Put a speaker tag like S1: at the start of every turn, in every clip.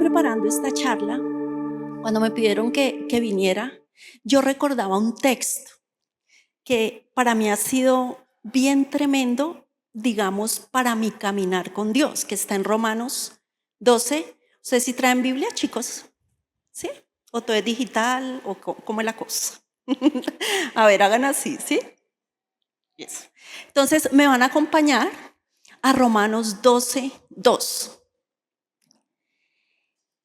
S1: preparando esta charla, cuando me pidieron que viniera, yo recordaba un texto que para mí ha sido bien tremendo, digamos, para mi caminar con Dios, que está en Romanos 12. ¿Ustedes sí traen Biblia, chicos? ¿Sí? ¿O todo es digital? ¿O cómo es la cosa? A ver, hagan así, ¿sí? Yes. Entonces, me van a acompañar a Romanos 12, 2.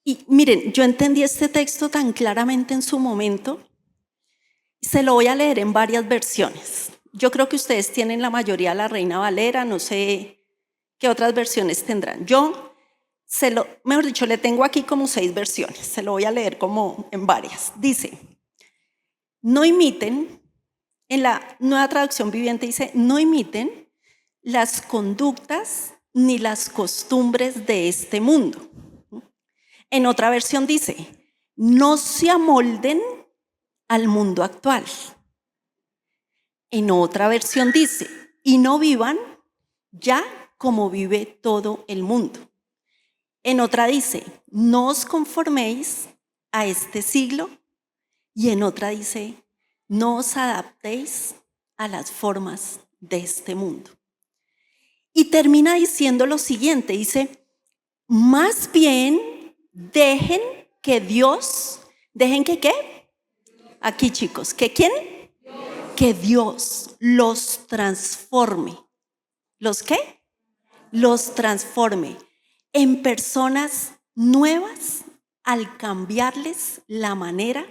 S1: Y miren, yo entendí este texto tan claramente en su momento. Se lo voy a leer en varias versiones. Yo creo que ustedes tienen la mayoría la Reina Valera, no sé qué otras versiones tendrán. Mejor dicho, le tengo aquí como 6 versiones. Se lo voy a leer como en varias. Dice, no imiten, en la Nueva Traducción Viviente dice, no imiten las conductas ni las costumbres de este mundo. En otra versión dice, no se amolden al mundo actual. En otra versión dice, y no vivan ya como vive todo el mundo. En otra dice, no os conforméis a este siglo. Y en otra dice, no os adaptéis a las formas de este mundo. Y termina diciendo lo siguiente, dice, más bien dejen que Dios, ¿dejen que qué? Aquí chicos, ¿que quién? Que Dios los transforme. ¿Los qué? Los transforme en personas nuevas al cambiarles la manera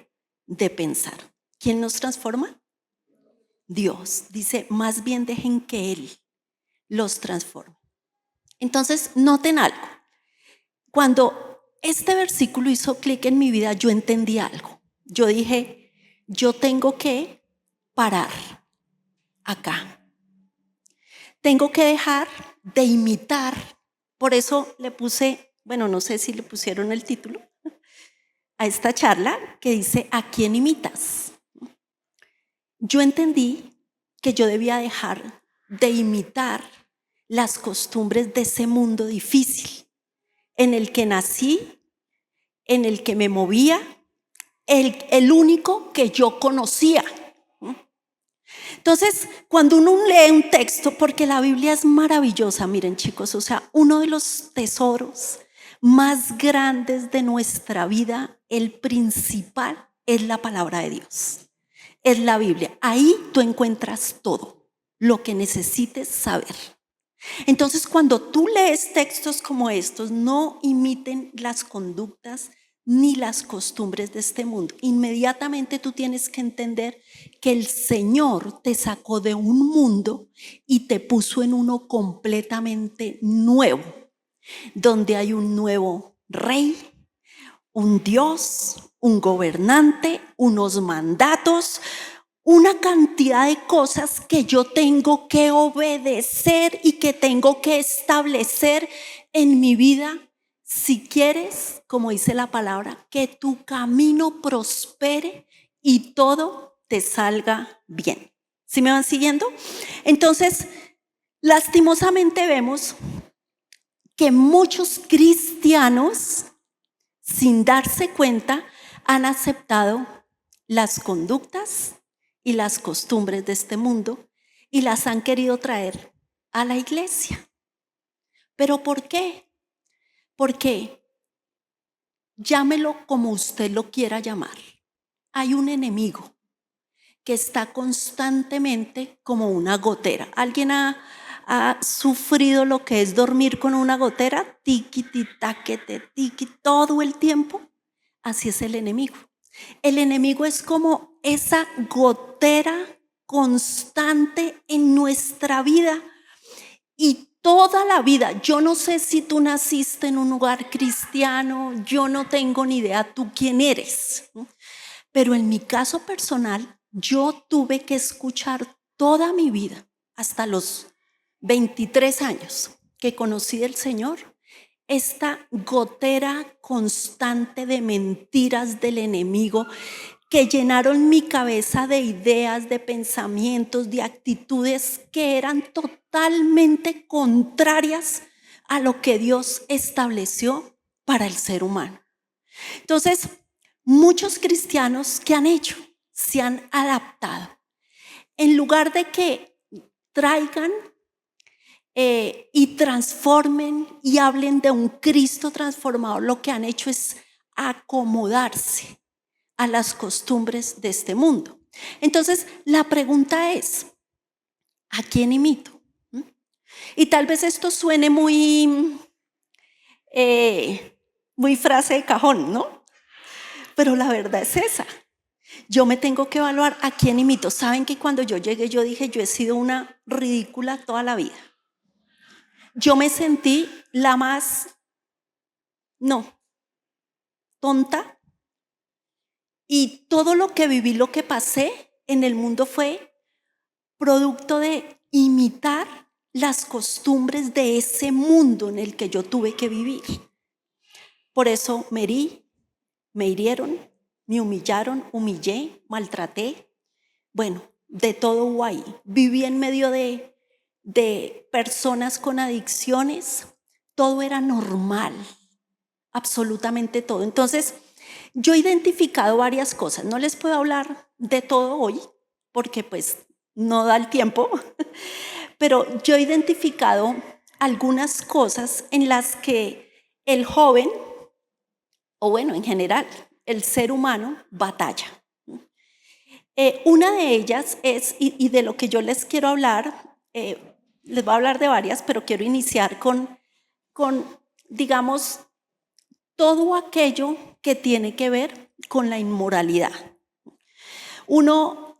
S1: de pensar. ¿Quién nos transforma? Dios. Dice, más bien dejen que Él los transforme. Entonces, noten algo. Cuando este versículo hizo clic en mi vida, yo entendí algo. Yo dije, yo tengo que parar acá. Tengo que dejar de imitar. Por eso le puse, bueno, no sé si le pusieron el título a esta charla que dice, ¿a quién imitas? Yo entendí que yo debía dejar de imitar las costumbres de ese mundo difícil en el que nací, en el que me movía, el único que yo conocía. Entonces, cuando uno lee un texto, porque la Biblia es maravillosa, miren chicos, o sea, uno de los tesoros más grandes de nuestra vida, el principal, es la palabra de Dios, es la Biblia. Ahí tú encuentras todo lo que necesites saber. Entonces, cuando tú lees textos como estos, no imiten las conductas ni las costumbres de este mundo. Inmediatamente tú tienes que entender que el Señor te sacó de un mundo y te puso en uno completamente nuevo, donde hay un nuevo rey, un Dios, un gobernante, unos mandatos, una cantidad de cosas que yo tengo que obedecer y que tengo que establecer en mi vida si quieres, como dice la palabra, que tu camino prospere y todo te salga bien. ¿Sí me van siguiendo? Entonces, lastimosamente vemos que muchos cristianos, sin darse cuenta, han aceptado las conductas y las costumbres de este mundo y las han querido traer a la iglesia. ¿Pero por qué? Porque llámelo como usted lo quiera llamar. Hay un enemigo que está constantemente como una gotera. ¿Alguien ha sufrido lo que es dormir con una gotera? Tiqui, taquete, tiqui, todo el tiempo. Así es el enemigo. El enemigo es como esa gotera constante en nuestra vida y toda la vida. Yo no sé si tú naciste en un hogar cristiano, yo no tengo ni idea tú quién eres, pero en mi caso personal, yo tuve que escuchar toda mi vida, hasta los 23 años que conocí al Señor, esta gotera constante de mentiras del enemigo que llenaron mi cabeza de ideas, de pensamientos, de actitudes que eran totalmente contrarias a lo que Dios estableció para el ser humano. Entonces, muchos cristianos, ¿qué han hecho? Se han adaptado. En lugar de que traigan y transformen y hablen de un Cristo transformado, lo que han hecho es acomodarse a las costumbres de este mundo. Entonces, la pregunta es, ¿a quién imito? Y tal vez esto suene muy frase de cajón, ¿no? Pero la verdad es esa. Yo me tengo que evaluar a quién imito. Saben que cuando yo llegué, yo dije, yo he sido una ridícula toda la vida. Yo me sentí la más, tonta. Y todo lo que viví, lo que pasé en el mundo fue producto de imitar las costumbres de ese mundo en el que yo tuve que vivir. Por eso me herí, me hirieron, me humillaron, humillé, maltraté. Bueno, de todo hubo ahí. Viví en medio de personas con adicciones. Todo era normal, absolutamente todo. Entonces, yo he identificado varias cosas. No les puedo hablar de todo hoy porque pues no da el tiempo, pero yo he identificado algunas cosas en las que el joven, o bueno, en general, el ser humano batalla. Una de ellas es, y de lo que yo les quiero hablar, les voy a hablar de varias, pero quiero iniciar con digamos, todo aquello que tiene que ver con la inmoralidad. Uno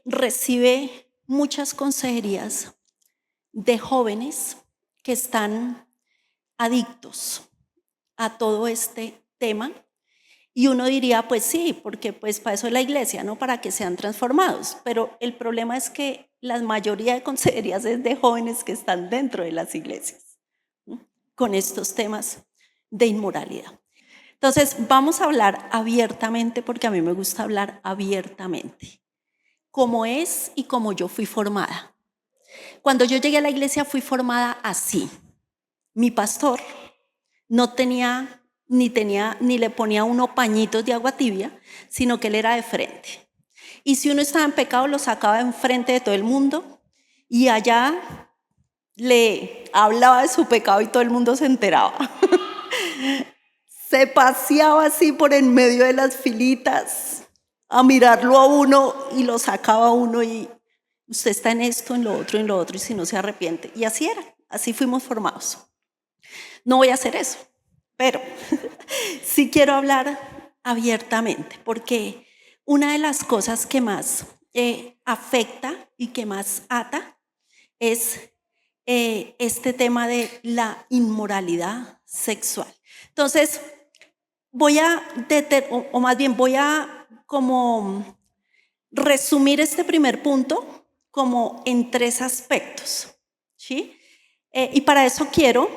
S1: recibe muchas consejerías de jóvenes que están adictos a todo este tema. Y uno diría, pues sí, porque pues para eso es la iglesia, ¿no? Para que sean transformados. Pero el problema es que la mayoría de consejerías es de jóvenes que están dentro de las iglesias, ¿no? Con estos temas de inmoralidad. Entonces, vamos a hablar abiertamente, porque a mí me gusta hablar abiertamente, cómo es y cómo yo fui formada. Cuando yo llegué a la iglesia fui formada así. Mi pastor no tenía ni le ponía a uno pañitos de agua tibia, sino que él era de frente. Y si uno estaba en pecado, lo sacaba en frente de todo el mundo y allá le hablaba de su pecado y todo el mundo se enteraba. Se paseaba así por en medio de las filitas a mirarlo a uno y lo sacaba a uno y usted está en esto, en lo otro, y si no se arrepiente. Y así era, así fuimos formados. No voy a hacer eso, pero sí quiero hablar abiertamente, porque una de las cosas que más afecta y que más ata es este tema de la inmoralidad sexual. Entonces, voy a como resumir este primer punto como en 3 aspectos, ¿sí? Y para eso quiero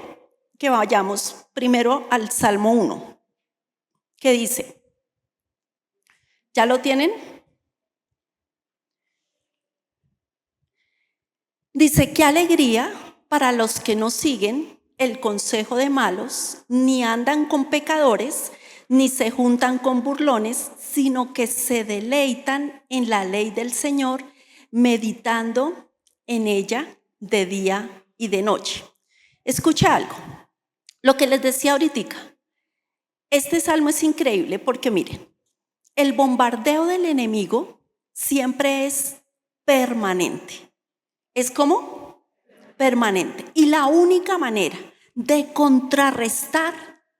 S1: que vayamos primero al Salmo 1, que dice, ¿ya lo tienen? Dice, qué alegría para los que no siguen el consejo de malos, ni andan con pecadores, ni se juntan con burlones, sino que se deleitan en la ley del Señor, meditando en ella de día y de noche. Escucha algo, lo que les decía ahorita. Este salmo es increíble porque miren, el bombardeo del enemigo siempre es permanente. ¿Es como? Permanente. Y la única manera de contrarrestar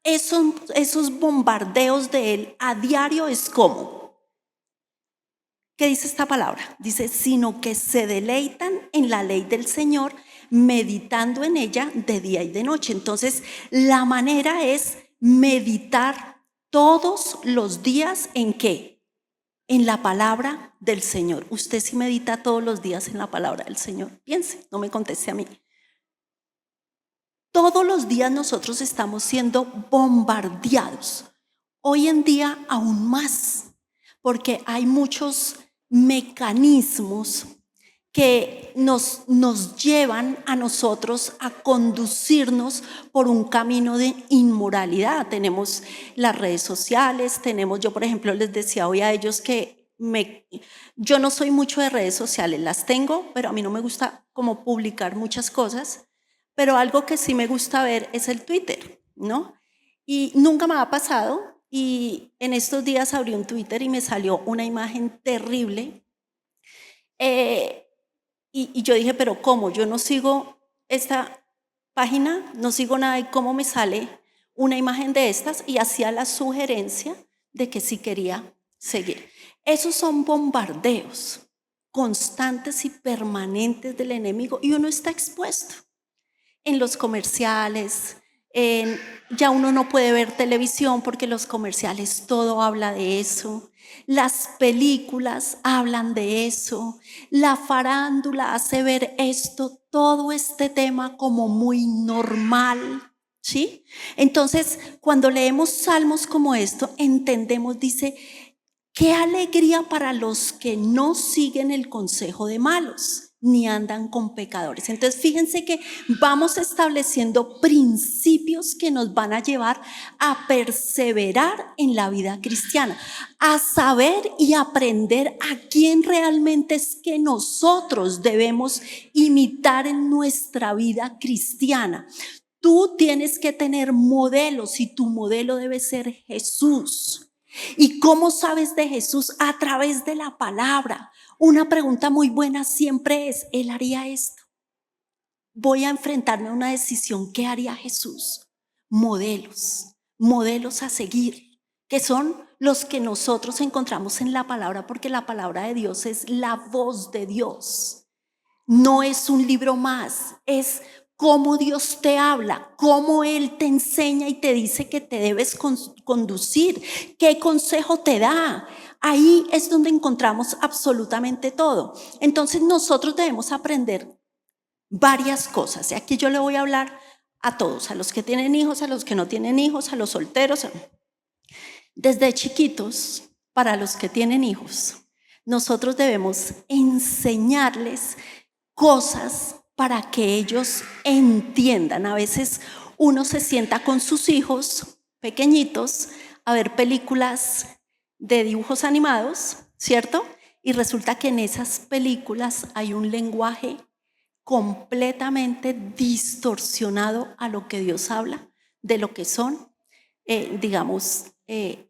S1: esos bombardeos de él a diario es ¿cómo? ¿Qué dice esta palabra? Dice, sino que se deleitan en la ley del Señor, meditando en ella de día y de noche. Entonces, la manera es meditar todos los días ¿en qué? En la palabra del Señor. Usted sí medita todos los días en la palabra del Señor. Piense, no me conteste a mí. Todos los días nosotros estamos siendo bombardeados. Hoy en día aún más, porque hay muchos mecanismos que nos llevan a nosotros a conducirnos por un camino de inmoralidad. Tenemos las redes sociales, yo por ejemplo les decía hoy a ellos que yo no soy mucho de redes sociales, las tengo, pero a mí no me gusta como publicar muchas cosas, pero algo que sí me gusta ver es el Twitter, ¿no? Y nunca me ha pasado, y en estos días abrí un Twitter y me salió una imagen terrible. Y yo dije, pero ¿cómo? Yo no sigo esta página, no sigo nada, y cómo me sale una imagen de estas, y hacía la sugerencia de que sí quería seguir. Esos son bombardeos constantes y permanentes del enemigo, y uno está expuesto en los comerciales. Ya uno no puede ver televisión porque los comerciales todo habla de eso. Las películas hablan de eso. La farándula hace ver todo este tema como muy normal, ¿sí? Entonces, cuando leemos salmos como esto, entendemos, dice, qué alegría para los que no siguen el consejo de malos, ni andan con pecadores. Entonces, fíjense que vamos estableciendo principios que nos van a llevar a perseverar en la vida cristiana, a saber y aprender a quién realmente es que nosotros debemos imitar en nuestra vida cristiana. Tú tienes que tener modelos, y tu modelo debe ser Jesús. ¿Y cómo sabes de Jesús? A través de la palabra. Una pregunta muy buena siempre es, ¿Él haría esto? Voy a enfrentarme a una decisión, ¿qué haría Jesús? Modelos a seguir, que son los que nosotros encontramos en la palabra, porque la palabra de Dios es la voz de Dios. No es un libro más, es cómo Dios te habla, cómo Él te enseña y te dice que te debes conducir, qué consejo te da. Ahí es donde encontramos absolutamente todo. Entonces nosotros debemos aprender varias cosas. Y aquí yo le voy a hablar a todos, a los que tienen hijos, a los que no tienen hijos, a los solteros. Desde chiquitos, para los que tienen hijos, nosotros debemos enseñarles cosas para que ellos entiendan. A veces uno se sienta con sus hijos pequeñitos a ver películas de dibujos animados, ¿cierto? Y resulta que en esas películas hay un lenguaje completamente distorsionado a lo que Dios habla, de lo que son,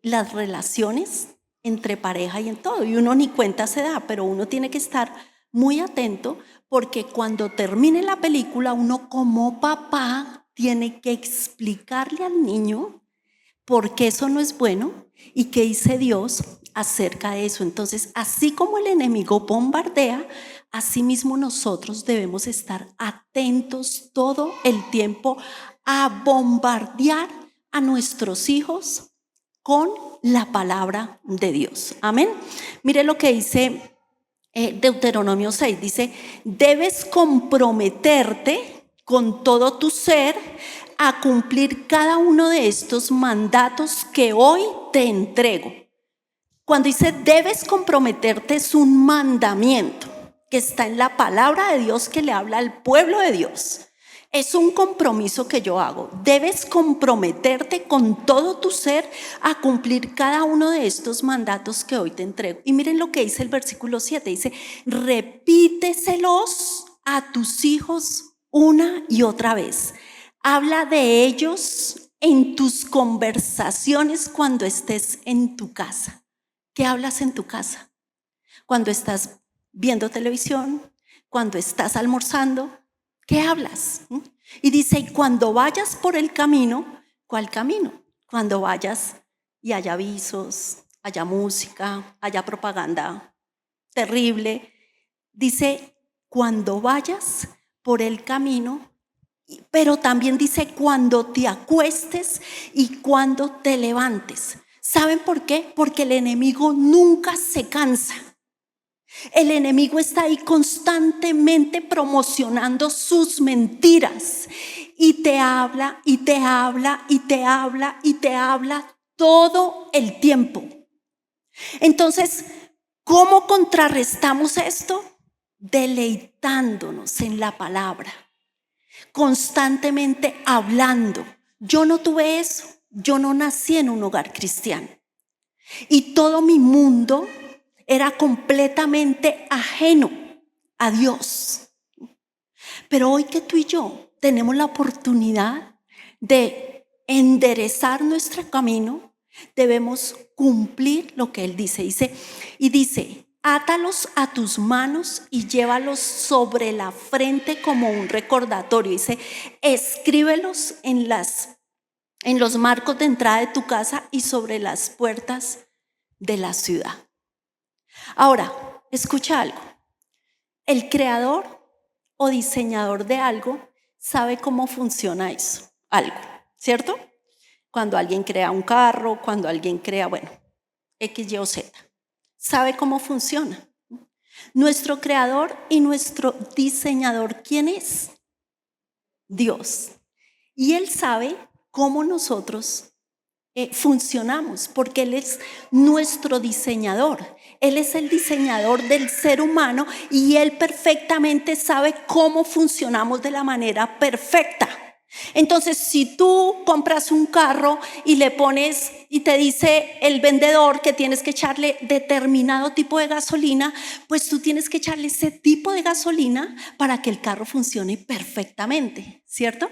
S1: las relaciones entre pareja y en todo. Y uno ni cuenta se da, pero uno tiene que estar muy atento, porque cuando termine la película, uno como papá tiene que explicarle al niño por qué eso no es bueno y qué dice Dios acerca de eso. Entonces, así como el enemigo bombardea, así mismo nosotros debemos estar atentos todo el tiempo a bombardear a nuestros hijos con la palabra de Dios. Amén. Mire lo que dice Deuteronomio 6, dice, debes comprometerte con todo tu ser a cumplir cada uno de estos mandatos que hoy te entrego. Cuando dice debes comprometerte, es un mandamiento que está en la palabra de Dios, que le habla al pueblo de Dios. Es un compromiso que yo hago. Debes comprometerte con todo tu ser a cumplir cada uno de estos mandatos que hoy te entrego. Y miren lo que dice el versículo 7. Dice, repíteselos a tus hijos una y otra vez. Habla de ellos en tus conversaciones cuando estés en tu casa. ¿Qué hablas en tu casa? Cuando estás viendo televisión, cuando estás almorzando, ¿qué hablas? Y dice, y cuando vayas por el camino, ¿cuál camino? Cuando vayas y haya avisos, haya música, haya propaganda terrible. Dice, cuando vayas por el camino, pero también dice cuando te acuestes y cuando te levantes. ¿Saben por qué? Porque el enemigo nunca se cansa. El enemigo está ahí constantemente promocionando sus mentiras, y te habla y te habla y te habla y te habla todo el tiempo. Entonces, ¿cómo contrarrestamos esto? deleitándonos en la palabra, constantemente hablando. Yo no tuve eso, yo no nací en un hogar cristiano y todo mi mundo era completamente ajeno a Dios. Pero hoy que tú y yo tenemos la oportunidad de enderezar nuestro camino, debemos cumplir lo que Él dice. Dice, átalos a tus manos y llévalos sobre la frente como un recordatorio. Dice, escríbelos en los marcos de entrada de tu casa y sobre las puertas de la ciudad. Ahora, escucha algo. El creador o diseñador de algo sabe cómo funciona eso, algo, ¿cierto? Cuando alguien crea un carro, cuando alguien crea, X, Y o Z, sabe cómo funciona. Nuestro creador y nuestro diseñador, ¿quién es? Dios. Y Él sabe cómo nosotros funcionamos, porque Él es nuestro diseñador. Él es el diseñador del ser humano y Él perfectamente sabe cómo funcionamos de la manera perfecta. Entonces, si tú compras un carro y le pones y te dice el vendedor que tienes que echarle determinado tipo de gasolina, pues tú tienes que echarle ese tipo de gasolina para que el carro funcione perfectamente, ¿cierto?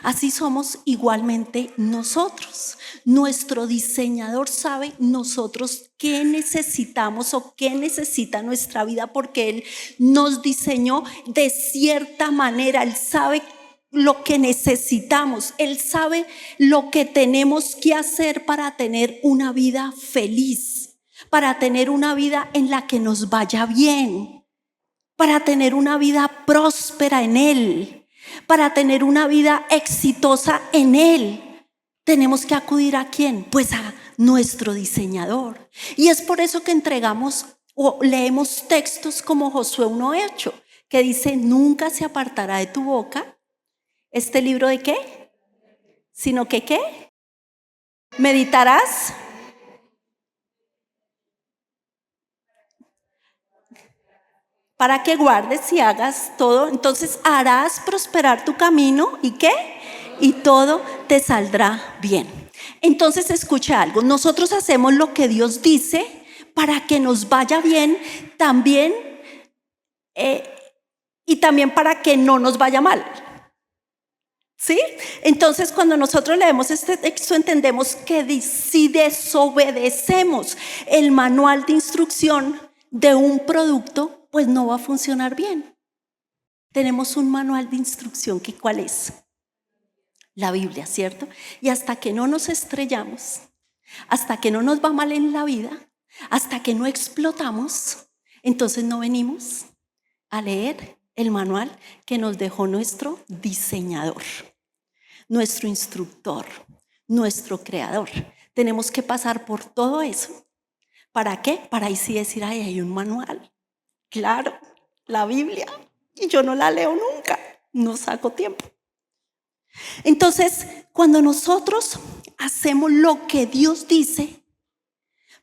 S1: Así somos igualmente nosotros. Nuestro diseñador sabe nosotros qué necesitamos o qué necesita nuestra vida, porque Él nos diseñó de cierta manera. Él sabe lo que necesitamos. Él sabe lo que tenemos que hacer para tener una vida feliz, para tener una vida en la que nos vaya bien, para tener una vida próspera en Él. Para tener una vida exitosa en Él, tenemos que acudir ¿a quién? Pues a nuestro diseñador. Y es por eso que entregamos o leemos textos como Josué 1:8, que dice, nunca se apartará de tu boca este libro de ¿qué? Sino que ¿qué? Meditarás. Para que guardes y hagas todo, entonces harás prosperar tu camino y ¿qué? Y todo te saldrá bien. Entonces escucha algo, nosotros hacemos lo que Dios dice para que nos vaya bien también y también para que no nos vaya mal. ¿Sí? Entonces cuando nosotros leemos este texto entendemos que si desobedecemos el manual de instrucción de un producto, pues no va a funcionar bien. Tenemos un manual de instrucción que ¿cuál es? La Biblia, ¿cierto? Y hasta que no nos estrellamos, hasta que no nos va mal en la vida, hasta que no explotamos, entonces no venimos a leer el manual que nos dejó nuestro diseñador, nuestro instructor, nuestro creador. Tenemos que pasar por todo eso. ¿Para qué? Para ahí sí decir, ay, hay un manual. Claro, la Biblia, y yo no la leo nunca, no saco tiempo. Entonces, cuando nosotros hacemos lo que Dios dice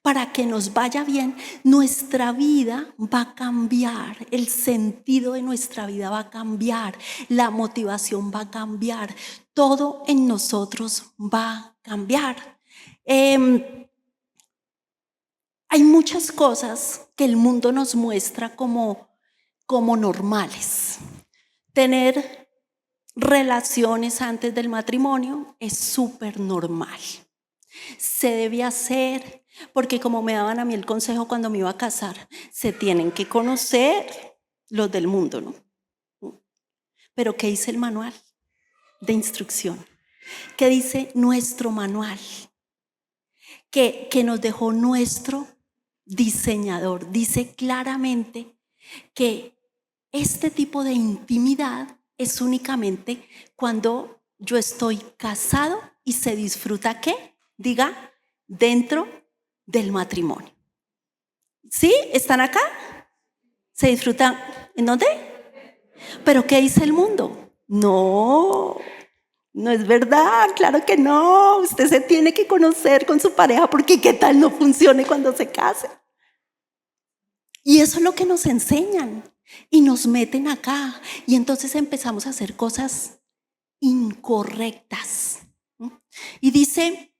S1: para que nos vaya bien, nuestra vida va a cambiar, el sentido de nuestra vida va a cambiar, la motivación va a cambiar, todo en nosotros va a cambiar. Hay muchas cosas que el mundo nos muestra como normales. Tener relaciones antes del matrimonio es súper normal. Se debe hacer, porque como me daban a mí el consejo cuando me iba a casar, se tienen que conocer los del mundo, ¿no? Pero ¿qué dice el manual de instrucción? ¿Qué dice nuestro manual? Que nos dejó nuestro diseñador. Dice claramente que este tipo de intimidad es únicamente cuando yo estoy casado y se disfruta ¿qué? Diga, dentro del matrimonio. ¿Sí? ¿Están acá? ¿Se disfruta en dónde? ¿Pero qué dice el mundo? No es verdad, claro que no. Usted se tiene que conocer con su pareja porque qué tal no funcione cuando se case. Y eso es lo que nos enseñan. y nos meten acá y entonces empezamos a hacer cosas incorrectas. Y dice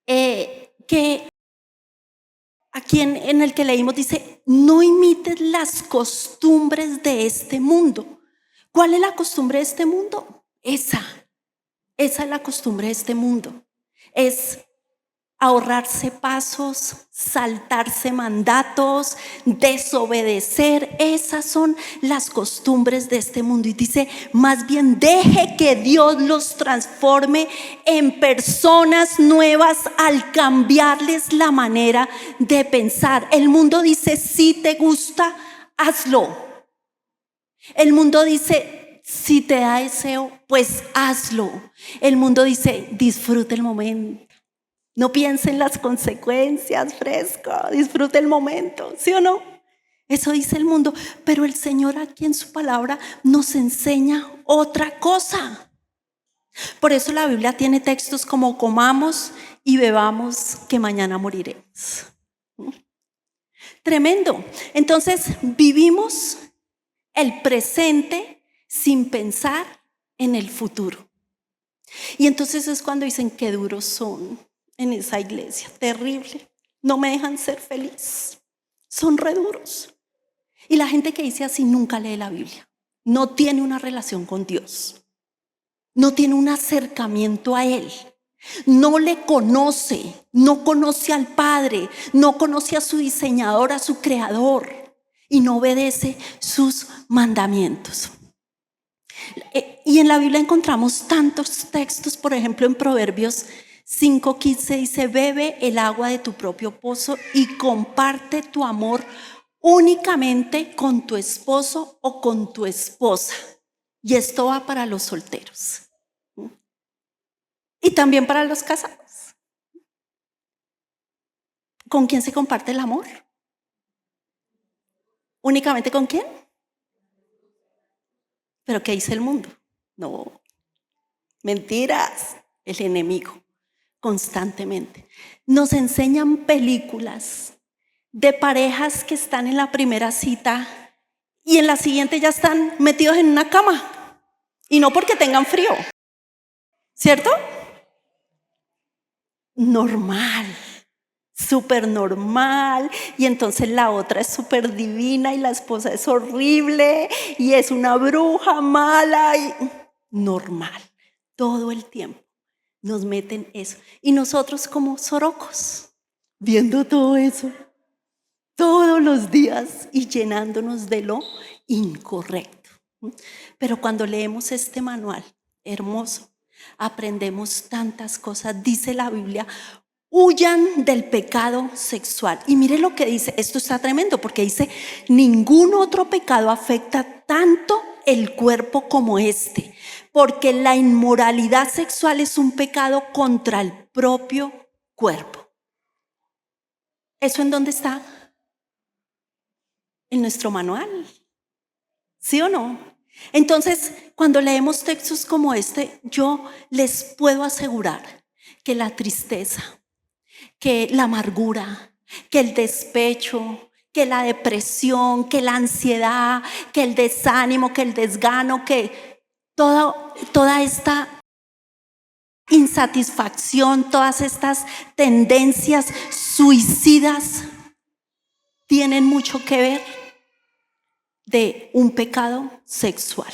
S1: que aquí en el que leímos dice, no imites las costumbres de este mundo. ¿Cuál es la costumbre de este mundo? Esa es la costumbre de este mundo. Es ahorrarse pasos, saltarse mandatos, desobedecer. Esas son las costumbres de este mundo. Y dice, más bien deje que Dios los transforme en personas nuevas al cambiarles la manera de pensar. El mundo dice, si te gusta, hazlo. El mundo dice, si te da deseo, pues hazlo. El mundo dice, disfruta el momento. No piense en las consecuencias, fresco, disfrute el momento, ¿sí o no? Eso dice el mundo, pero el Señor aquí en su palabra nos enseña otra cosa. Por eso la Biblia tiene textos como comamos y bebamos que mañana moriremos. Tremendo. Entonces vivimos el presente sin pensar en el futuro. Y entonces es cuando dicen qué duros son en esa iglesia, terrible, no me dejan ser feliz, son re duros. Y la gente que dice así nunca lee la Biblia, no tiene una relación con Dios, no tiene un acercamiento a Él, no le conoce, no conoce al Padre, no conoce a su diseñador, a su creador, y no obedece sus mandamientos. Y en la Biblia encontramos tantos textos, por ejemplo en Proverbios 5:15 dice, bebe el agua de tu propio pozo y comparte tu amor únicamente con tu esposo o con tu esposa. Y esto va para los solteros. Y también para los casados. ¿Con quién se comparte el amor? ¿Únicamente con quién? ¿Pero qué dice el mundo? No, mentiras, el enemigo. Constantemente. Nos enseñan películas de parejas que están en la primera cita y en la siguiente ya están metidos en una cama. Y no porque tengan frío, ¿cierto? Normal, súper normal. Y entonces la otra es súper divina y la esposa es horrible y es una bruja mala. Y normal, todo el tiempo. Nos meten eso. Y nosotros como zorocos, viendo todo eso, todos los días y llenándonos de lo incorrecto. Pero cuando leemos este manual hermoso, aprendemos tantas cosas. Dice la Biblia, huyan del pecado sexual. Y mire lo que dice, esto está tremendo porque dice, ningún otro pecado afecta tanto el cuerpo como este, porque la inmoralidad sexual es un pecado contra el propio cuerpo. ¿Eso en dónde está? En nuestro manual. ¿Sí o no? Entonces, cuando leemos textos como este, yo les puedo asegurar que la tristeza, que la amargura, que el despecho, que la depresión, que la ansiedad, que el desánimo, que el desgano, que toda esta insatisfacción, todas estas tendencias suicidas tienen mucho que ver de un pecado sexual.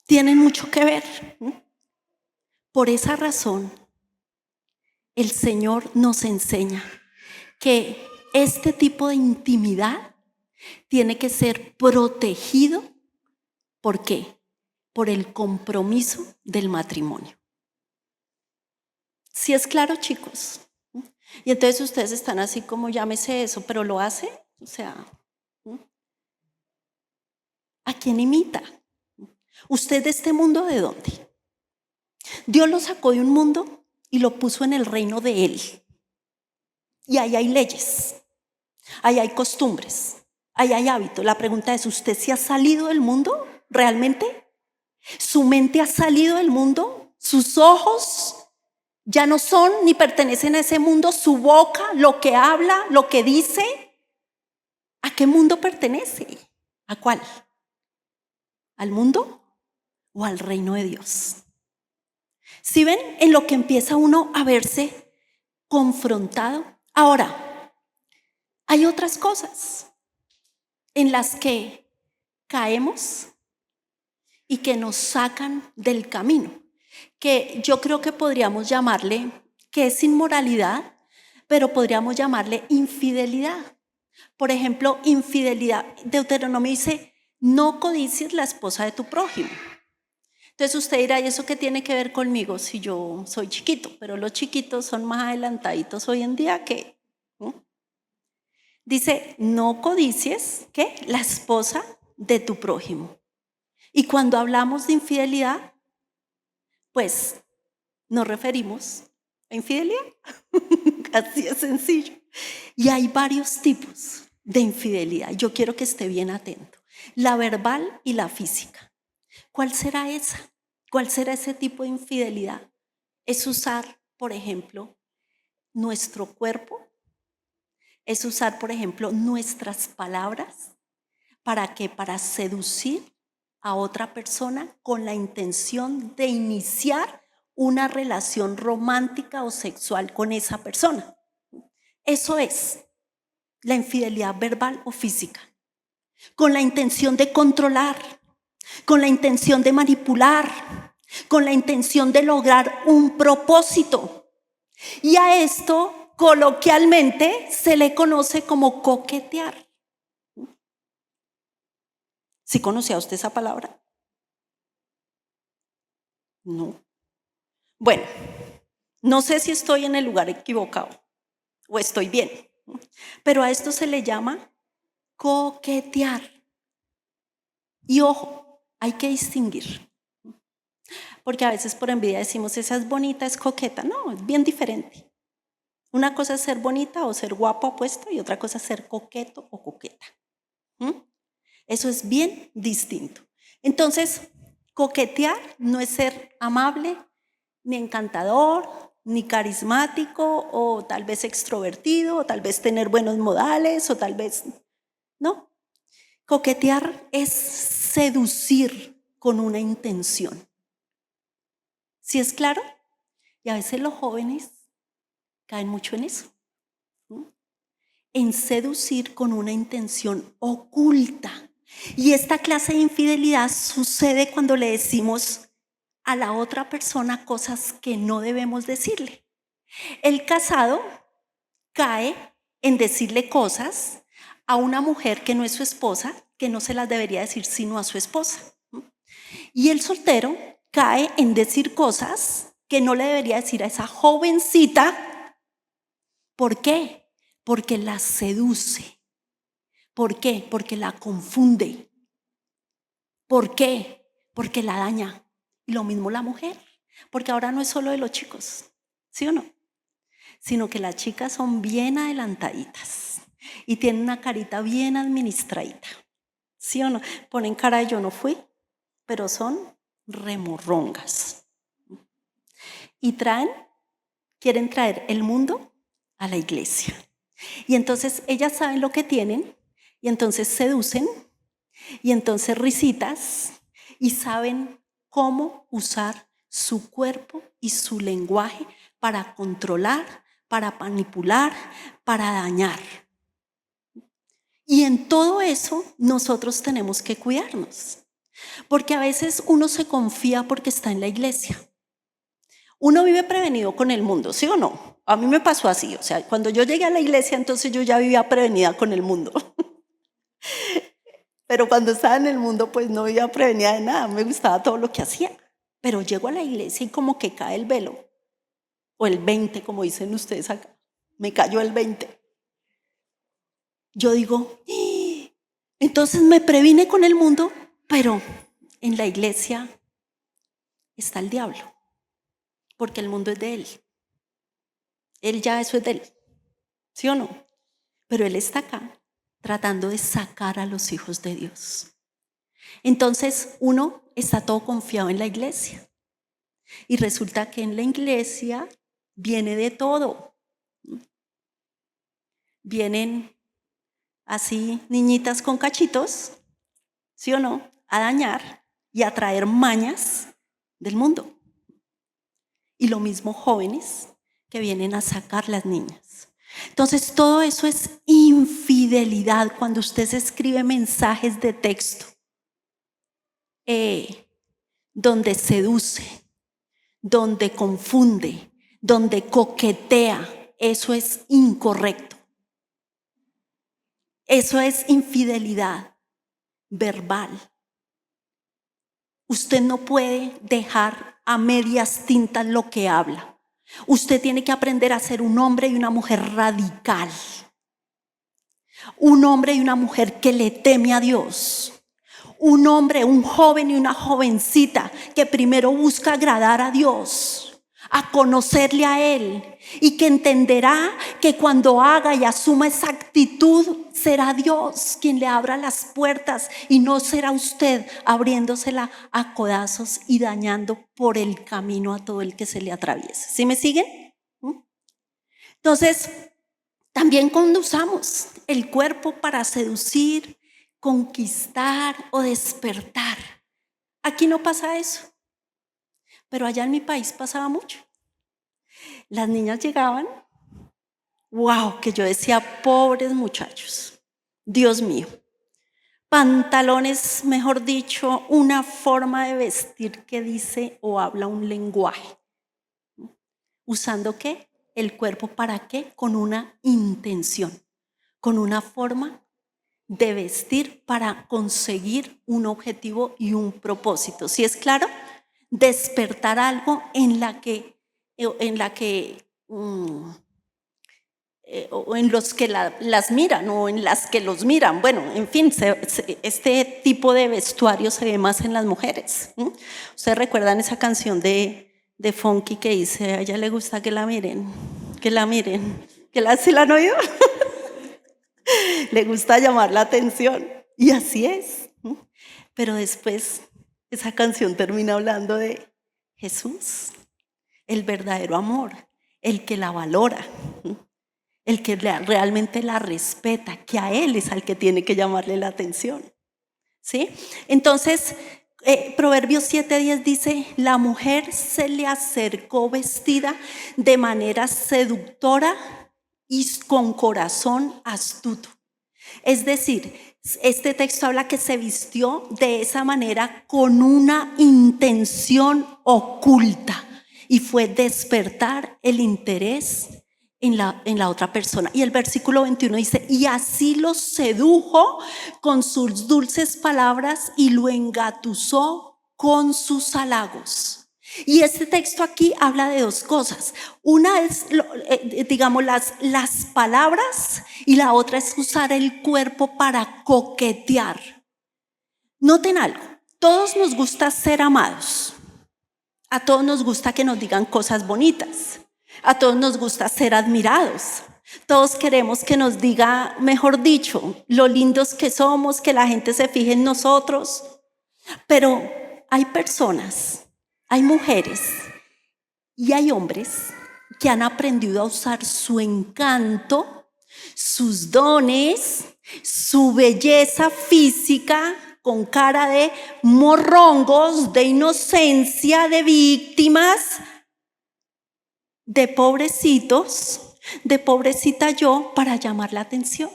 S1: Tienen mucho que ver. Por esa razón, el Señor nos enseña que este tipo de intimidad tiene que ser protegido. ¿Por qué? Por el compromiso del matrimonio. ¿Sí es claro, chicos? Y entonces ustedes están así como, llámese eso, pero lo hace. O sea, ¿a quién imita? ¿Usted de este mundo de dónde? Dios lo sacó de un mundo y lo puso en el reino de Él. Y ahí hay leyes, ahí hay costumbres, ahí hay hábitos. La pregunta es, ¿usted se ha salido del mundo realmente? ¿Su mente ha salido del mundo? ¿Sus ojos ya no son ni pertenecen a ese mundo? ¿Su boca, lo que habla, lo que dice? ¿A qué mundo pertenece? ¿A cuál? ¿Al mundo o al reino de Dios? ¿Sí ven en lo que empieza uno a verse confrontado? Ahora, hay otras cosas en las que caemos y que nos sacan del camino, que yo creo que podríamos llamarle, que es inmoralidad, pero podríamos llamarle infidelidad. Por ejemplo, infidelidad. Deuteronomio dice, no codicies la esposa de tu prójimo. Entonces usted dirá, ¿y eso qué tiene que ver conmigo si yo soy chiquito? Pero los chiquitos son más adelantaditos hoy en día que... ¿no? Dice, no codicies, ¿qué? La esposa de tu prójimo. Y cuando hablamos de infidelidad, pues nos referimos a infidelidad. Así de sencillo. Y hay varios tipos de infidelidad. Yo quiero que esté bien atento. La verbal y la física. ¿Cuál será esa? ¿Cuál será ese tipo de infidelidad? Es usar, por ejemplo, nuestro cuerpo. Es usar, por ejemplo, nuestras palabras. ¿Para qué? Para seducir a otra persona con la intención de iniciar una relación romántica o sexual con esa persona. Eso es la infidelidad verbal o física, con la intención de controlar, con la intención de manipular, con la intención de lograr un propósito. Y a esto coloquialmente se le conoce como coquetear. ¿Sí conocía usted esa palabra? No. Bueno, no sé si estoy en el lugar equivocado o estoy bien, pero a esto se le llama coquetear. Y ojo, hay que distinguir, porque a veces por envidia decimos, esa es bonita, es coqueta. No, es bien diferente. Una cosa es ser bonita o ser guapo o puesto y otra cosa es ser coqueto o coqueta. Eso es bien distinto. Entonces, coquetear no es ser amable, ni encantador, ni carismático, o tal vez extrovertido, o tal vez tener buenos modales, o tal vez... No. Coquetear es seducir con una intención. ¿Sí es claro? Y a veces los jóvenes caen mucho en eso. En seducir con una intención oculta. Y esta clase de infidelidad sucede cuando le decimos a la otra persona cosas que no debemos decirle. El casado cae en decirle cosas a una mujer que no es su esposa, que no se las debería decir sino a su esposa. Y el soltero cae en decir cosas que no le debería decir a esa jovencita. ¿Por qué? Porque la seduce. ¿Por qué? Porque la confunde. ¿Por qué? Porque la daña. Y lo mismo la mujer. Porque ahora no es solo de los chicos, ¿sí o no? Sino que las chicas son bien adelantaditas y tienen una carita bien administradita, ¿sí o no? Ponen cara de yo no fui, pero son remorrongas. Y quieren traer el mundo a la iglesia. Y entonces ellas saben lo que tienen y entonces seducen y entonces risitas y saben cómo usar su cuerpo y su lenguaje para controlar, para manipular, para dañar. Y en todo eso nosotros tenemos que cuidarnos, porque a veces uno se confía porque está en la iglesia. Uno vive prevenido con el mundo, ¿sí o no? A mí me pasó así, o sea, cuando yo llegué a la iglesia, entonces yo ya vivía prevenida con el mundo. Pero cuando estaba en el mundo, pues no vivía prevenida de nada, me gustaba todo lo que hacía. Pero llego a la iglesia y como que cae el velo, o el 20, como dicen ustedes acá, me cayó el 20. Yo digo, entonces me previne con el mundo, pero en la iglesia está el diablo, porque el mundo es de él. Él ya eso es de él, ¿sí o no? Pero él está acá tratando de sacar a los hijos de Dios. Entonces uno está todo confiado en la iglesia y resulta que en la iglesia viene de todo. Vienen así niñitas con cachitos, ¿sí o no? A dañar y a traer mañas del mundo. Y lo mismo jóvenes que vienen a sacar las niñas. Entonces todo eso es infidelidad cuando usted se escribe mensajes de texto donde seduce, donde confunde, donde coquetea. Eso es incorrecto. Eso es infidelidad verbal. Usted no puede dejar a medias tintas lo que habla. Usted tiene que aprender a ser un hombre y una mujer radical. Un hombre y una mujer que le teme a Dios. Un hombre, un joven y una jovencita que primero busca agradar a Dios, a conocerle a Él, y que entenderá que cuando haga y asuma esa actitud será Dios quien le abra las puertas y no será usted abriéndosela a codazos y dañando por el camino a todo el que se le atraviese. ¿Sí me siguen? Entonces, también cuando usamos el cuerpo para seducir, conquistar o despertar. Aquí no pasa eso, pero allá en mi país pasaba mucho. Las niñas llegaban, wow, que yo decía, pobres muchachos, Dios mío. Pantalones, mejor dicho, una forma de vestir que dice o habla un lenguaje. ¿Usando qué? El cuerpo, ¿para qué? Con una intención, con una forma de vestir para conseguir un objetivo y un propósito. ¿Sí es claro? Despertar algo en la que o en los que las miran o en las que los miran. Bueno, en fin, este tipo de vestuario se ve más en las mujeres. ¿Ustedes recuerdan esa canción de Funky que dice, a ella le gusta que la miren, que la miren? ¿Sí la han oído? Le gusta llamar la atención. Y así es. Pero después esa canción termina hablando de Jesús, el verdadero amor, el que la valora, el que realmente la respeta, que a Él es al que tiene que llamarle la atención. ¿Sí? Entonces, Proverbios 7:10 dice, la mujer se le acercó vestida de manera seductora y con corazón astuto. Es decir, este texto habla que se vistió de esa manera con una intención oculta y fue despertar el interés en la otra persona. Y el versículo 21 dice, y así lo sedujo con sus dulces palabras y lo engatusó con sus halagos. Y este texto aquí habla de dos cosas. Una es, digamos, las palabras, y la otra es usar el cuerpo para coquetear. Noten algo, todos nos gusta ser amados. A todos nos gusta que nos digan cosas bonitas. A todos nos gusta ser admirados. Todos queremos que nos diga, mejor dicho, lo lindos que somos, que la gente se fije en nosotros. Pero hay personas, hay mujeres y hay hombres que han aprendido a usar su encanto, sus dones, su belleza física con cara de morrongos, de inocencia, de víctimas, de pobrecitos, de pobrecita yo, para llamar la atención.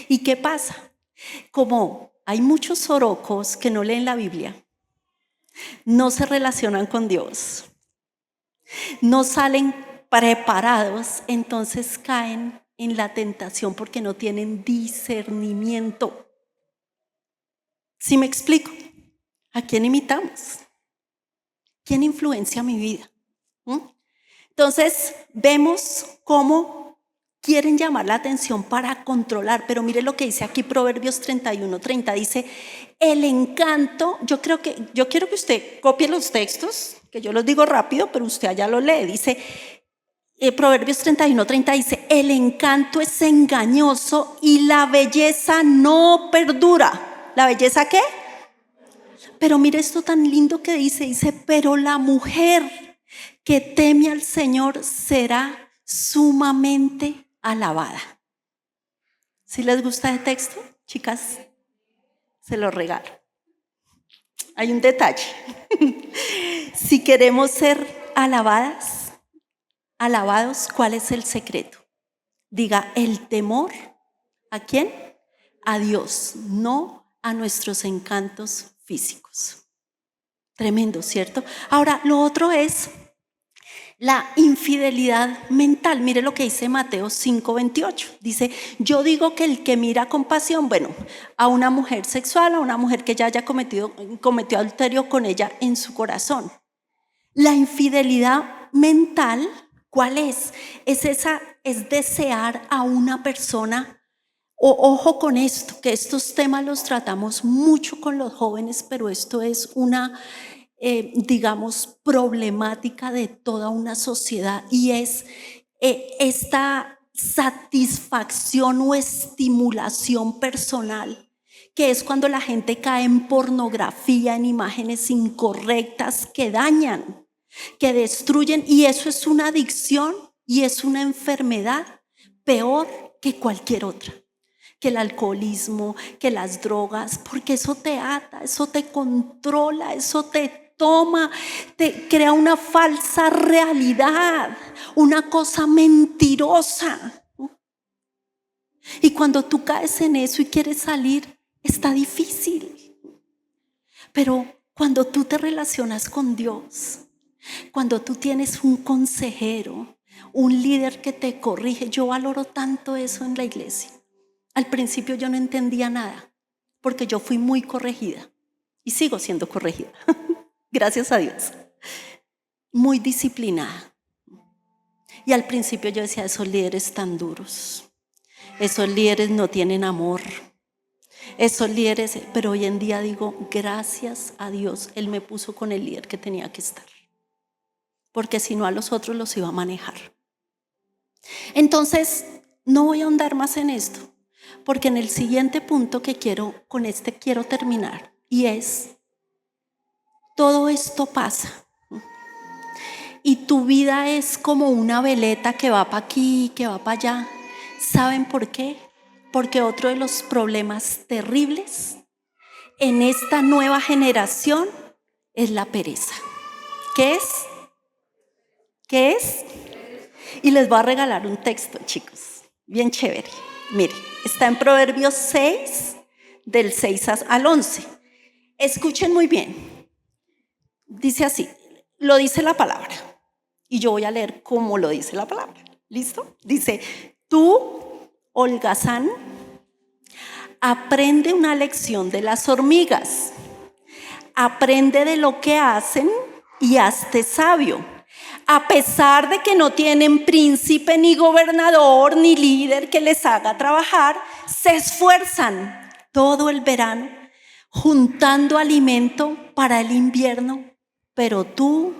S1: ¿Y qué pasa? Como hay muchos zorocos que no leen la Biblia, no se relacionan con Dios, no salen preparados, entonces caen en la tentación porque no tienen discernimiento. ¿Sí me explico? ¿A quién imitamos? ¿Quién influencia mi vida? Entonces vemos cómo quieren llamar la atención para controlar, pero mire lo que dice aquí Proverbios 31:30, dice, el encanto, yo quiero que usted copie los textos, que yo los digo rápido, pero usted allá lo lee, dice, Proverbios 31:30 dice, el encanto es engañoso y la belleza no perdura. ¿La belleza qué? Pero mire esto tan lindo que dice, pero la mujer que teme al Señor será sumamente alabada. ¿Sí les gusta el texto, chicas? Se lo regalo. Hay un detalle. Si queremos ser alabados, ¿cuál es el secreto? Diga, el temor, ¿a quién? A Dios, no a nuestros encantos físicos. Tremendo, ¿cierto? Ahora, lo otro es la infidelidad mental. Mire lo que dice Mateo 5:28. Dice, yo digo que el que mira con pasión, a una mujer sexual, a una mujer que ya haya cometió adulterio con ella en su corazón. La infidelidad mental, ¿cuál es? Es desear a una persona. Ojo con esto, que estos temas los tratamos mucho con los jóvenes, pero esto es una problemática de toda una sociedad, y es esta satisfacción o estimulación personal, que es cuando la gente cae en pornografía, en imágenes incorrectas que dañan, que destruyen, y eso es una adicción y es una enfermedad peor que cualquier otra, que el alcoholismo, que las drogas, porque eso te ata, eso te controla, eso te toma, te crea una falsa realidad, una cosa mentirosa. Y cuando tú caes en eso y quieres salir, está difícil. Pero cuando tú te relacionas con Dios, cuando tú tienes un consejero, un líder que te corrige, yo valoro tanto eso en la iglesia. Al principio yo no entendía nada, porque yo fui muy corregida y sigo siendo corregida. Gracias a Dios. Muy disciplinada. Y al principio yo decía, esos líderes tan duros, esos líderes no tienen amor, esos líderes, pero hoy en día digo, gracias a Dios, Él me puso con el líder que tenía que estar, porque si no a los otros los iba a manejar. Entonces, no voy a ahondar más en esto, porque en el siguiente punto que quiero terminar, y es, todo esto pasa. Y tu vida es como una veleta que va para aquí, que va para allá. ¿Saben por qué? Porque otro de los problemas terribles en esta nueva generación es la pereza. ¿Qué es? ¿Qué es? Y les voy a regalar un texto, chicos, bien chévere. Mire, está en Proverbios 6, del 6 al 11. Escuchen muy bien. Dice así, lo dice la palabra. Y yo voy a leer cómo lo dice la palabra. ¿Listo? Dice, tú, holgazán, aprende una lección de las hormigas. Aprende de lo que hacen y hazte sabio. A pesar de que no tienen príncipe, ni gobernador, ni líder que les haga trabajar, se esfuerzan todo el verano juntando alimento para el invierno. Pero tú,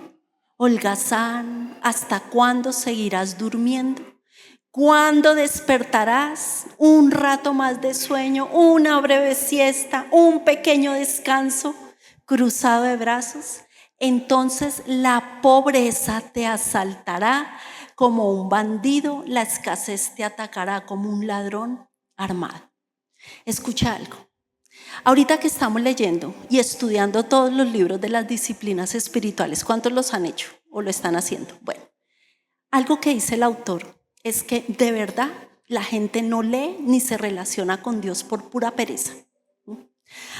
S1: holgazán, ¿hasta cuándo seguirás durmiendo? ¿Cuándo despertarás? Un rato más de sueño, una breve siesta, un pequeño descanso, cruzado de brazos. Entonces la pobreza te asaltará como un bandido, la escasez te atacará como un ladrón armado. Escucha algo. Ahorita que estamos leyendo y estudiando todos los libros de las disciplinas espirituales, ¿cuántos los han hecho o lo están haciendo? Bueno, algo que dice el autor es que de verdad la gente no lee ni se relaciona con Dios por pura pereza.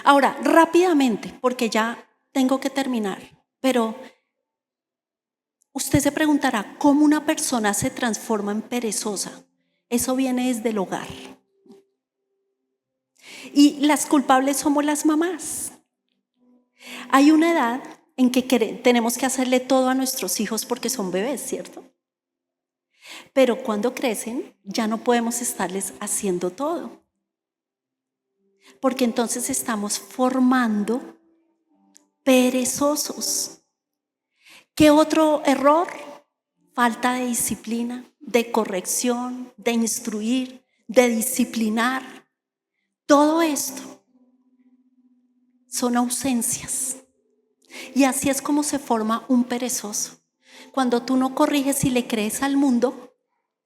S1: Ahora, rápidamente, porque ya tengo que terminar, pero usted se preguntará, ¿cómo una persona se transforma en perezosa? Eso viene desde el hogar. Y las culpables somos las mamás. Hay una edad en que tenemos que hacerle todo a nuestros hijos porque son bebés, ¿cierto? Pero cuando crecen ya no podemos estarles haciendo todo, porque entonces estamos formando perezosos. ¿Qué otro error? Falta de disciplina, de corrección, de instruir, de disciplinar. Todo esto son ausencias. Y así es como se forma un perezoso. Cuando tú no corriges y le crees al mundo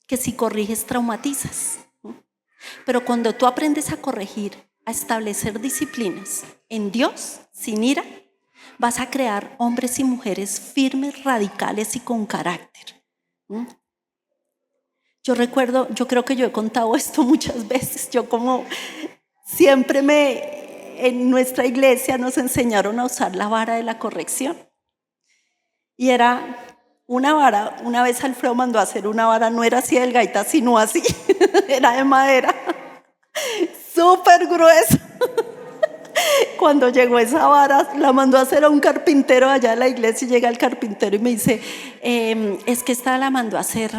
S1: que si corriges traumatizas. Pero cuando tú aprendes a corregir, a establecer disciplinas en Dios, sin ira, vas a crear hombres y mujeres firmes, radicales y con carácter. Yo recuerdo, yo creo que yo he contado esto muchas veces, yo como siempre en nuestra iglesia nos enseñaron a usar la vara de la corrección. Y era una vara, una vez Alfredo mandó a hacer una vara, no era así delgadita, sino así, era de madera, súper gruesa. Cuando llegó esa vara, la mandó a hacer a un carpintero allá en la iglesia y llega el carpintero y me dice, es que esta la mandó a hacer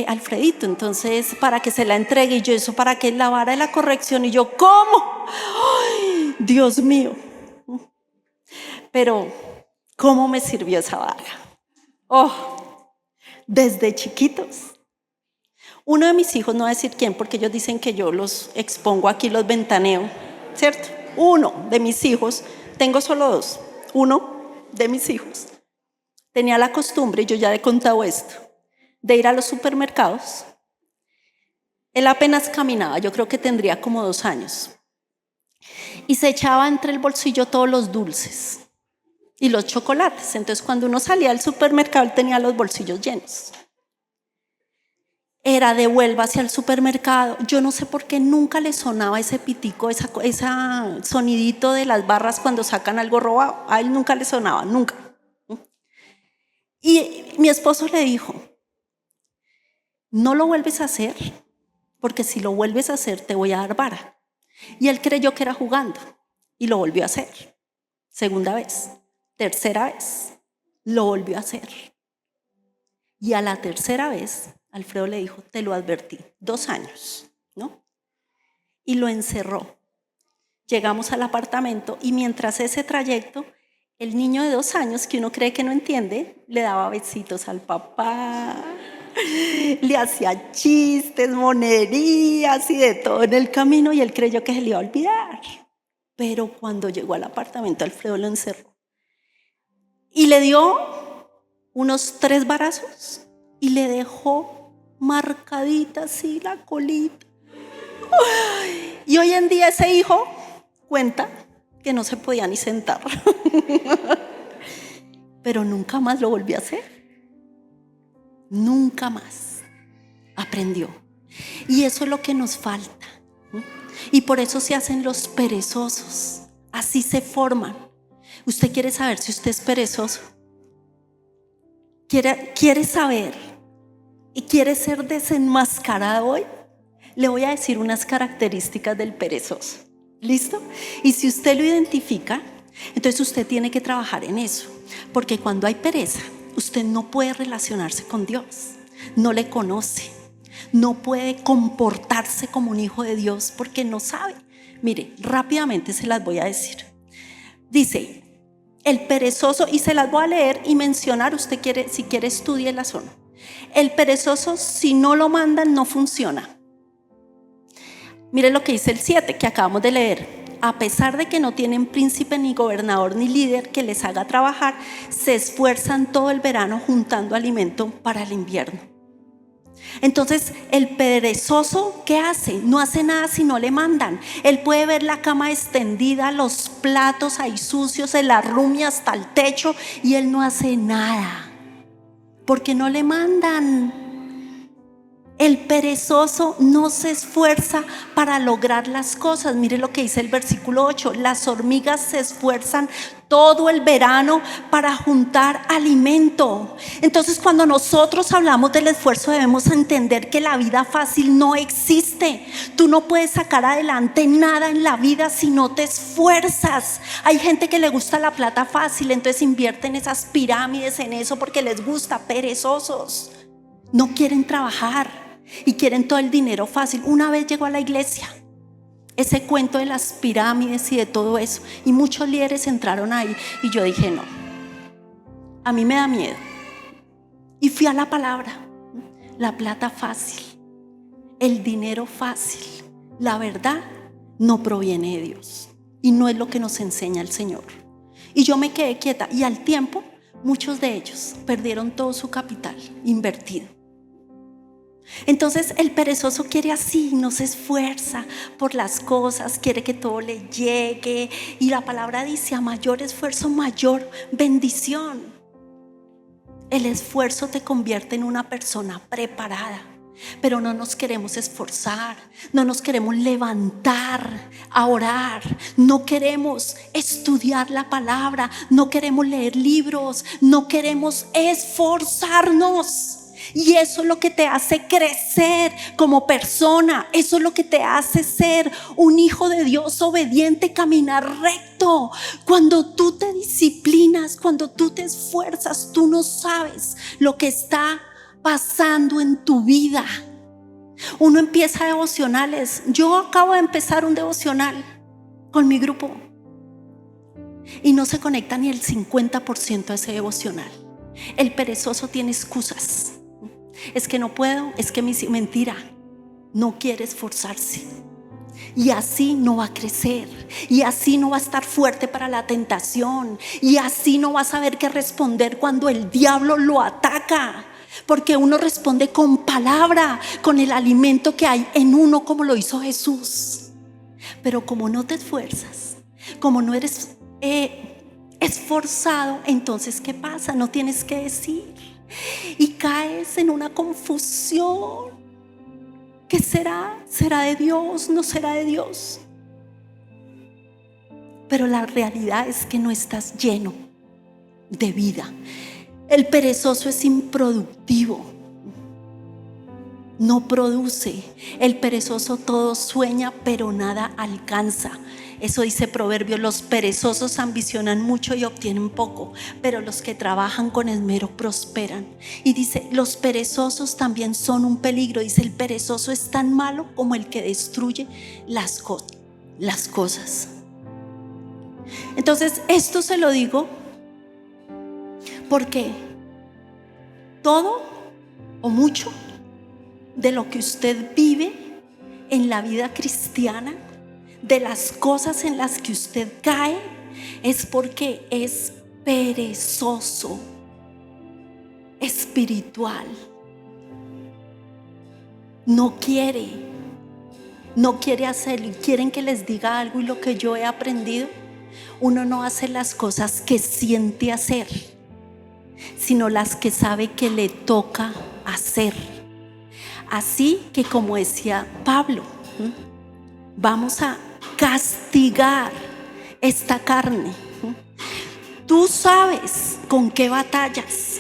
S1: Alfredito, entonces para que se la entregue. Y yo, ¿eso para qué? La vara de la corrección. Y yo, ¿cómo? ¡Ay, Dios mío! Pero, ¿cómo me sirvió esa vara? Oh, desde chiquitos. Uno de mis hijos, no voy a decir quién, porque ellos dicen que yo los expongo aquí, los ventaneo, ¿cierto? Uno de mis hijos, tengo solo dos, uno de mis hijos tenía la costumbre, yo ya he contado esto, de ir a los supermercados. Él apenas caminaba, yo creo que tendría como 2 años, y se echaba entre el bolsillo todos los dulces y los chocolates. Entonces cuando uno salía al supermercado, él tenía los bolsillos llenos. Era devuélvase al supermercado. Yo no sé por qué nunca le sonaba ese pitico, ese sonidito de las barras cuando sacan algo robado. A él nunca le sonaba, nunca. Y mi esposo le dijo, no lo vuelves a hacer, porque si lo vuelves a hacer te voy a dar vara. Y él creyó que era jugando y lo volvió a hacer. Segunda vez, tercera vez, lo volvió a hacer. Y a la tercera vez, Alfredo le dijo, te lo advertí, 2 años, ¿no? Y lo encerró. Llegamos al apartamento y mientras ese trayecto, el niño de 2 años, que uno cree que no entiende, le daba besitos al papá, le hacía chistes, monerías y de todo en el camino, y él creyó que se le iba a olvidar. Pero cuando llegó al apartamento, Alfredo lo encerró y le dio unos 3 varazos y le dejó marcadita así la colita. Y hoy en día ese hijo cuenta que no se podía ni sentar. Pero nunca más lo volvió a hacer. Nunca más. Aprendió. Y eso es lo que nos falta. Y por eso se hacen los perezosos. Así se forman. ¿Usted quiere saber si usted es perezoso? ¿Quiere saber y quiere ser desenmascarado hoy? Le voy a decir unas características del perezoso. ¿Listo? Y si usted lo identifica, entonces usted tiene que trabajar en eso. Porque cuando hay pereza, usted no puede relacionarse con Dios. No le conoce. No puede comportarse como un hijo de Dios porque no sabe. Mire, rápidamente se las voy a decir. Dice, el perezoso, y se las voy a leer y mencionar, usted quiere, si quiere estudie la zona. El perezoso, si no lo mandan, no funciona. Mire lo que dice el 7 que acabamos de leer. A pesar de que no tienen príncipe, ni gobernador, ni líder que les haga trabajar, se esfuerzan todo el verano juntando alimento para el invierno. Entonces el perezoso, ¿qué hace? No hace nada si no le mandan. Él puede ver la cama extendida, los platos ahí sucios, el arrumie hasta el techo, y él no hace nada porque no le mandan. El perezoso no se esfuerza para lograr las cosas. Mire lo que dice el versículo 8. Las hormigas se esfuerzan todo el verano para juntar alimento. Entonces, cuando nosotros hablamos del esfuerzo, debemos entender que la vida fácil no existe. Tú no puedes sacar adelante nada en la vida si no te esfuerzas. Hay gente que le gusta la plata fácil, entonces invierte en esas pirámides, en eso porque les gusta. Perezosos. No quieren trabajar y quieren todo el dinero fácil. Una vez llegó a la iglesia ese cuento de las pirámides y de todo eso, y muchos líderes entraron ahí, y yo dije, no, a mí me da miedo. Y fui a la palabra. La plata fácil, el dinero fácil, la verdad no proviene de Dios y no es lo que nos enseña el Señor. Y yo me quedé quieta, y al tiempo muchos de ellos perdieron todo su capital invertido. Entonces el perezoso quiere así, no se esfuerza por las cosas, quiere que todo le llegue. Y la palabra dice: a mayor esfuerzo, mayor bendición. El esfuerzo te convierte en una persona preparada. Pero no nos queremos esforzar, no nos queremos levantar a orar, no queremos estudiar la palabra, no queremos leer libros, no queremos esforzarnos. Y eso es lo que te hace crecer como persona, eso es lo que te hace ser un hijo de Dios obediente, caminar recto. Cuando tú te disciplinas, cuando tú te esfuerzas, tú no sabes lo que está pasando en tu vida. Uno empieza devocionales. Yo acabo de empezar un devocional con mi grupo y no se conecta ni el 50% a ese devocional. El perezoso tiene excusas. Es que no puedo, es que mentira, no quiere esforzarse. Y así no va a crecer, y así no va a estar fuerte para la tentación, y así no va a saber qué responder cuando el diablo lo ataca. Porque uno responde con palabra, con el alimento que hay en uno, como lo hizo Jesús. Pero como no te esfuerzas, como no eres esforzado, entonces ¿qué pasa? No tienes que decir. Y caes en una confusión. ¿Qué será? ¿Será de Dios? ¿No será de Dios? Pero la realidad es que no estás lleno de vida. El perezoso es improductivo, no produce. El perezoso todo sueña, pero nada alcanza. Eso dice Proverbios: los perezosos ambicionan mucho y obtienen poco, pero los que trabajan con esmero prosperan. Y dice: los perezosos también son un peligro. Dice: el perezoso es tan malo como el que destruye las cosas. Entonces esto se lo digo porque todo o mucho de lo que usted vive en la vida cristiana, de las cosas en las que usted cae, es porque es perezoso espiritual. No quiere hacerlo. Y quieren que les diga algo, y lo que yo he aprendido: uno no hace las cosas que siente hacer, sino las que sabe que le toca hacer. Así que, como decía Pablo, vamos a castigar esta carne. Tú sabes con qué batallas,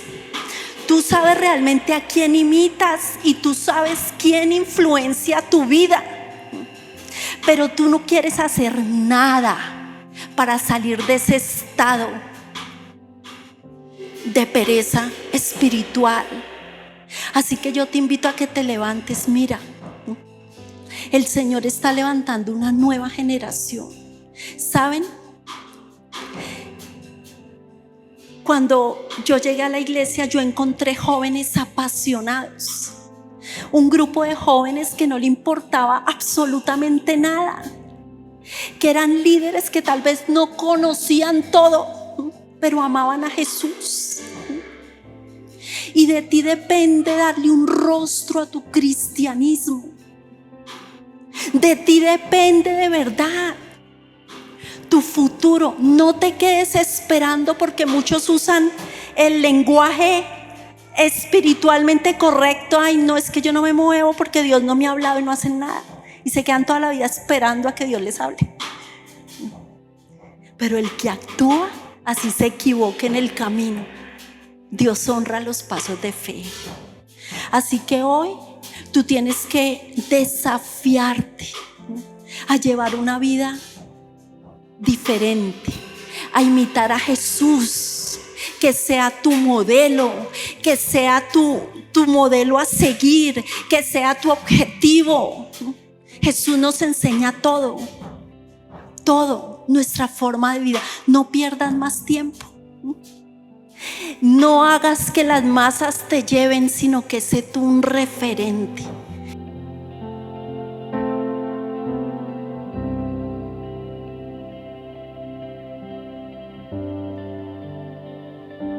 S1: tú sabes realmente a quién imitas, y tú sabes quién influencia tu vida, pero tú no quieres hacer nada para salir de ese estado de pereza espiritual. Así que yo te invito a que te levantes. Mira, el Señor está levantando una nueva generación. ¿Saben? Cuando yo llegué a la iglesia, yo encontré jóvenes apasionados, un grupo de jóvenes que no le importaba absolutamente nada, que eran líderes que tal vez no conocían todo, pero amaban a Jesús. Y de ti depende darle un rostro a tu cristianismo. De ti depende de verdad tu futuro. No te quedes esperando, porque muchos usan el lenguaje espiritualmente correcto. Ay, no, es que yo no me muevo porque Dios no me ha hablado, y no hacen nada. Y se quedan toda la vida esperando a que Dios les hable. Pero el que actúa, así se equivoque en el camino, Dios honra los pasos de fe. Así que hoy tú tienes que desafiarte a llevar una vida diferente, a imitar a Jesús, que sea tu modelo, que sea tu modelo a seguir, que sea tu objetivo. Jesús nos enseña todo, nuestra forma de vida. No pierdas más tiempo. No hagas que las masas te lleven, sino que sé tú un referente.